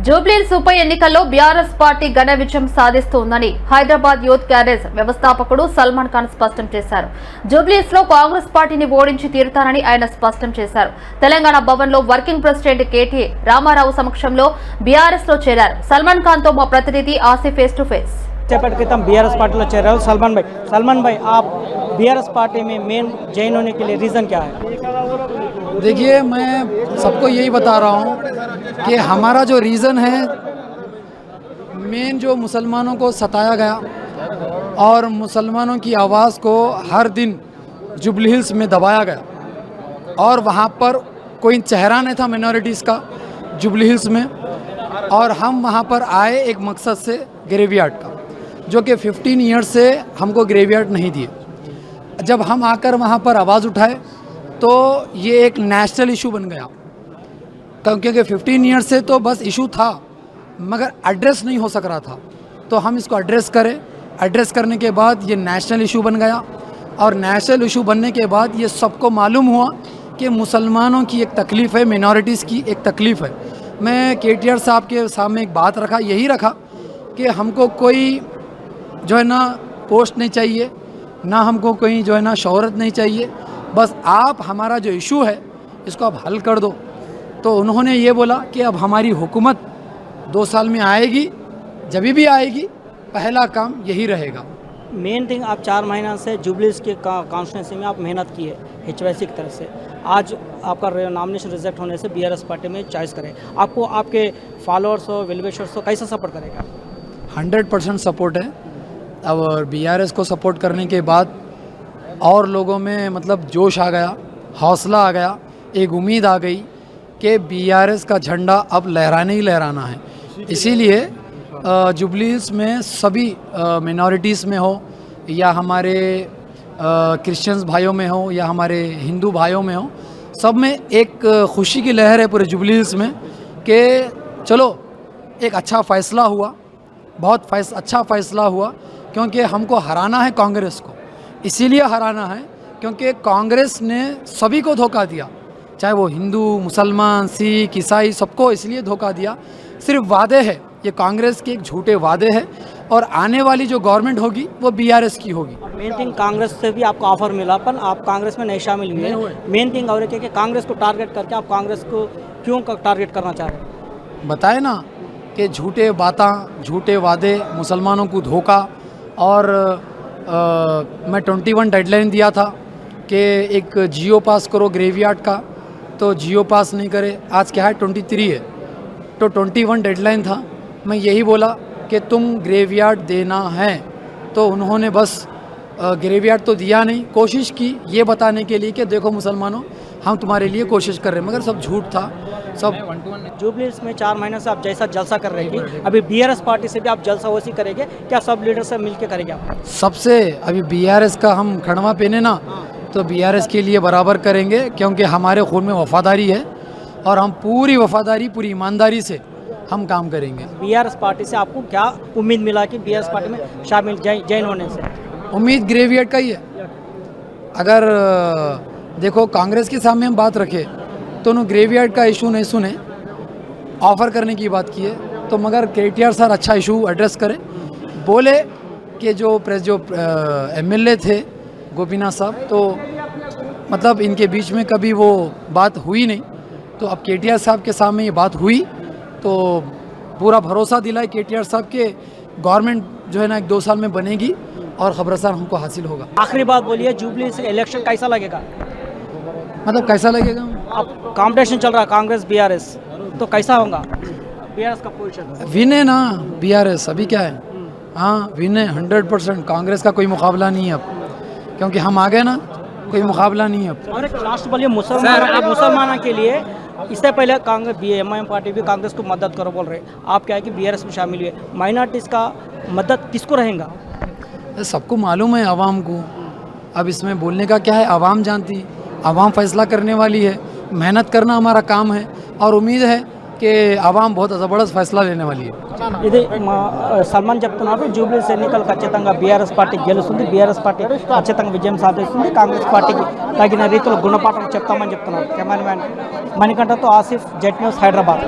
జూబ్లీహిల్స్ ఉప ఎన్నికల్లో BRS party ఘన విజయం సాధిస్తోందని హైదరాబాద్ యూత్ క్యాడర్స్ వ్యవస్థాపకుడు సల్మాన్ ఖాన్ స్పష్టం చేశారు. జూబ్లీహిల్స్ లో కాంగ్రెస్ పార్టీని ఓడించి తీరుతానని ఆయన స్పష్టం చేశారు. తెలంగాణ భవన్ లో వర్కింగ్ ప్రెసిడెంట్ కేటీ రామారావు సమక్షంలో బీఆర్ఎస్ లో చేరారు. సల్మాన్ ఖాన్ తో మా ప్రతినిధి ఆసిఫ్ ఫేస్ టు ఫేస్. क्रितम बीआरएस पार्टी में चेहरा सलमान भाई आप बीआरएस पार्टी में मेन जॉइन होने के लिए रीज़न क्या है? देखिए, मैं सबको यही बता रहा हूँ कि हमारा जो रीज़न है, मेन जो मुसलमानों को सताया गया और मुसलमानों की आवाज़ को हर दिन जुबली हिल्स में दबाया गया और वहाँ पर कोई चेहरा नहीं था मिनॉरिटीज़ का जुबली हिल्स में, और हम वहाँ पर आए एक मकसद से ग्रेवयार्ड का, जो कि 15 ईयर्स से हमको ग्रेवयार्ड नहीं दिए। जब हम आकर वहाँ पर आवाज़ उठाए तो ये एक नेशनल इशू बन गया, क्योंकि 15 ईयर्स से तो बस इशू था मगर एड्रेस नहीं हो सक रहा था। तो हम इसको एड्रेस करें, एड्रेस करने के बाद ये नेशनल इशू बन गया, और नेशनल इशू बनने के बाद ये सबको मालूम हुआ कि मुसलमानों की एक तकलीफ़ है, मिनॉरिटीज़ की एक तकलीफ़ है। मैं केटीआर साहब के सामने एक बात रखा, यही रखा कि हमको कोई जो है ना पोस्ट नहीं चाहिए, ना हमको कोई जो है ना शोहरत नहीं चाहिए, बस आप हमारा जो इशू है इसको आप हल कर दो। तो उन्होंने ये बोला कि अब हमारी हुकूमत 2 साल में आएगी, जब भी आएगी पहला काम यही रहेगा। मेन थिंग आप 4 महीना से जुबलीहिल्स के कॉन्स्टिट्यूंसी में आप मेहनत की है HYC की तरफ से, आज आपका नॉमिनेशन रिजेक्ट होने से बीआरएस पार्टी में चॉइस करें, आपको आपके फॉलोअर्स हो वेलविशर्स हो कैसा सपोर्ट करेगा? 100% सपोर्ट है। और बीआरएस को सपोर्ट करने के बाद और लोगों में मतलब जोश आ गया, हौसला आ गया, एक उम्मीद आ गई कि बीआरएस का झंडा अब लहराना ही लहराना है। इसीलिए जुबलीहिल्स में सभी मिनॉरिटीज़ में हो या हमारे क्रिश्चियंस भाइयों में हो या हमारे हिंदू भाइयों में हो, सब में एक खुशी की लहर है पूरे जुबलीहिल्स में कि चलो एक अच्छा फ़ैसला हुआ, बहुत अच्छा फ़ैसला हुआ, क्योंकि हमको हराना है कांग्रेस को। इसीलिए हराना है क्योंकि कांग्रेस ने सभी को धोखा दिया, चाहे वो हिंदू, मुसलमान, सिख, ईसाई, सबको इसलिए धोखा दिया। सिर्फ वादे है, ये कांग्रेस के एक झूठे वादे हैं, और आने वाली जो गवर्नमेंट होगी वो बीआरएस की होगी। मेन थिंग कांग्रेस से भी आपको ऑफर मिला, पर आप कांग्रेस में नहीं शामिल हुए। मेन थिंग और कि कांग्रेस को टारगेट करके आप कांग्रेस को क्यों टारगेट करना चाह रहे हैं? बताए ना कि झूठे बातें, झूठे वादे, मुसलमानों को धोखा। और मैं 21 डेडलाइन दिया था कि एक जियो पास करो ग्रेवयार्ड का, तो जियो पास नहीं करे। आज क्या है 23 है, तो 21 डेडलाइन था। मैं यही बोला कि तुम ग्रेवयार्ड देना है, तो उन्होंने बस ग्रेवयार्ड तो दिया नहीं, कोशिश की ये बताने के लिए कि देखो मुसलमानों, हम तुम्हारे लिए कोशिश कर रहे हैं, मगर सब झूठ था सब। जुबलीहिल्स में 4 महीने से आप जैसा जलसा कर रहे हैं, अभी बीआरएस पार्टी से भी आप जलसा वैसी करेंगे क्या? सब लीडर से मिलके करेंगे आप? सबसे अभी बीआरएस का हम खड़वा पहने ना, तो बीआरएस के लिए बराबर करेंगे, क्योंकि हमारे खून में वफादारी है और हम पूरी वफादारी, पूरी ईमानदारी से हम काम करेंगे। बीआरएस पार्टी से आपको क्या उम्मीद मिला कि बीआरएस पार्टी में शामिल जॉइन होने से? उम्मीद ग्रेवयार्ड का ही है। अगर देखो कांग्रेस के सामने हम बात रखे तो उन्होंने ग्रेवयार्ड का इशू नहीं सुने, ऑफ़र करने की बात की है, तो मगर केटीआर सर अच्छा इशू एड्रेस करें। बोले कि जो एमएलए थे गोपीनाथ साहब, तो मतलब इनके बीच में कभी वो बात हुई नहीं, तो अब केटीआर साहब के सामने ये बात हुई, तो पूरा भरोसा दिलाए केटीआर साहब के गवर्नमेंट जो है ना 1-2 साल में बनेगी और खबरसार हमको हासिल होगा। आखिरी बात बोलिए, जुबलीहिल्स इलेक्शन कैसा लगेगा? मतलब कैसा लगेगा? अब कंपटीशन चल रहा है कांग्रेस बीआरएस, तो कैसा होगा बीआरएस का पोजीशन? विन है ना बीआरएस, अभी क्या है, हाँ विन है 100%। कांग्रेस का कोई मुकाबला नहीं है अब, क्योंकि हम आ गए ना, कोई मुकाबला नहीं है अब। और एक लास्ट बोलिए, मुसलमानों के लिए इससे पहले कांग्रेस एमआईएम पार्टी भी कांग्रेस को मदद करो बोल रहे, आप क्या है कि बीआरएस में शामिल हुए, माइनॉरिटीज़ का मदद किसको रहेगा? सबको मालूम है, आवाम को। अब इसमें बोलने का क्या है, आवाम जानती, आवाम फैसला करने वाली है। मेहनत करना हमारा काम है, और उम्मीद है कि आवाम बहुत ज़बरदस्त फैसला लेने वाली है। ఇది సల్మాన్ చెప్తున్నారు, జూబ్లీహిల్స్ ఎన్నికలు ఖచ్చితంగా బీఆర్ఎస్ పార్టీ గెలుస్తుంది, బీఆర్ఎస్ పార్టీ ఖచ్చితంగా విజయం సాధిస్తుంది, కాంగ్రెస్ పార్టీకి తగిన రీతిలో గుణపాఠం చెప్తామని చెప్తున్నారు. కెమెరామ్యాన్ మణికంఠతో ఆసిఫ్, జెట్ న్యూస్, హైదరాబాద్.